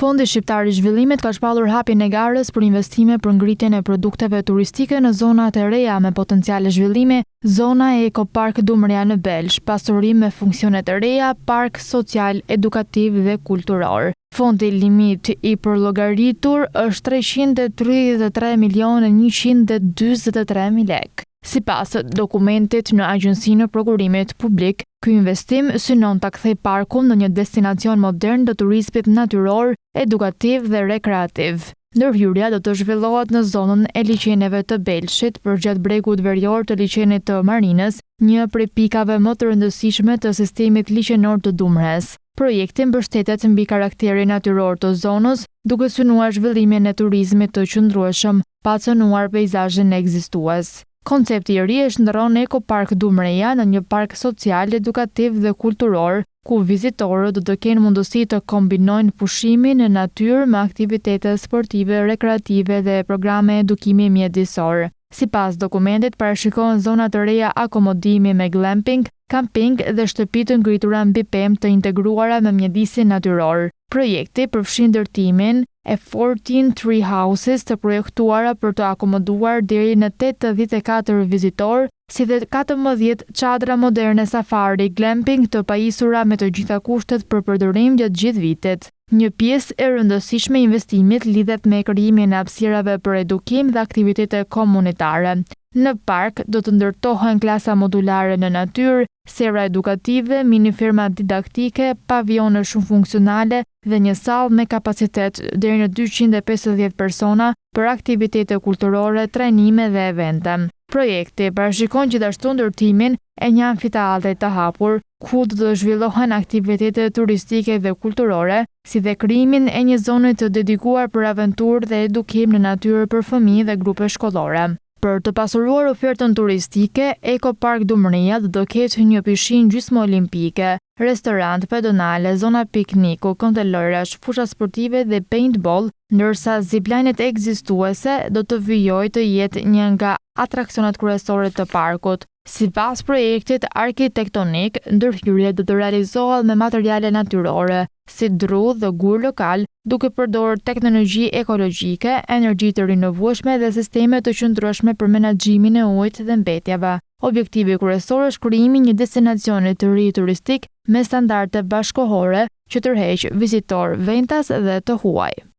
Fondi Shqiptar i Zhvillimit ka shpallur hapjen e garës për investime për ngritjen e produkteve turistike në zonat e reja me potencial zhvillimi, zona e Ekopark Dumria në Belsh, pasurim me funksione të reja, park social, edukativ dhe kulturor. Fondi limit i përllogaritur është 333.143.000 lekë. Sipas dokumentit në Agjencinë e Prokurimit Publik, ky investim synon ta kthejë parkun në një destinacion modern të turizmit natyror, edukativ dhe rekreativ. Ndërhyrja do të zhvillohet në zonën e liçeneve të Belshit, përgjatë bregut verior të liçenit të Marinës, një prej pikave më të rëndësishme të sistemit liçenor të Dumres. Projekti mbështetet mbi karakterin natyror të zonës, duke synuar zhvillimin e turizmit të qëndrueshëm, pa cënuar peizazhin ekzistues. Koncepti i ri e shndërron Ekopark Dumreja në një park social, edukativ dhe kulturor, ku vizitorët do të kenë mundësi të kombinojnë pushimin në natyrë me aktivitete sportive, rekreative dhe programe edukimi mjedisor. Sipas dokumentit, parashikohen zona të reja akomodimi me glamping, camping dhe shtëpi të ngritura mbi pemë të integruara me mjedisin natyror. Projekti përfshin ndërtimin e 14 tree houses të projektuara për të akomoduar deri në 84 vizitor, si dhe 14 çadra moderne safari glamping të pajisura me të gjitha kushtet për përdorim gjatë gjithë vitit. Një pjesë e rëndësishme e investimit lidhet me krijimin e hapësirave për edukim dhe aktivitete komunitare. Në park do të ndërtohen klasa modulare në natyrë, sera edukative, minifirma didaktike, pavione shumë funksionale dhe një sallë me kapacitet deri në 250 persona për aktivitete kulturore, trajnime dhe evente. Projekti parashikon gjithashtu ndërtimin e një amfiteatri të hapur, ku do të zhvillohen aktivitete turistike dhe kulturore, si dhe krijimin e një zone të dedikuar për aventurë dhe edukim në natyrë për fëmijë dhe grupe shkollore. Për të pasuruar ofertën turistike, Ekopark Dumria do të ketë një pishinë gjysmë olimpike, restorant pedonale, zona pikniku, këmbë lojrash, fusha sportive dhe paintball, ndërsa ziplinet ekzistuese do të vijojë të jetë një nga atraksionet kryesore të parkut. Sipas projektit arkitektonik, ndërhyrja do të realizohet me materiale natyrore, si dru dhe gur lokal, duke përdorur teknologji ekologjike, energji të rinovueshme dhe sisteme të qëndrueshme për menaxhimin e ujit dhe mbetjeve. Objektivi kryesor është krijimi një destinacioni të ri turistik me standarde bashkëkohore që tërheq vizitor ventas dhe të huaj.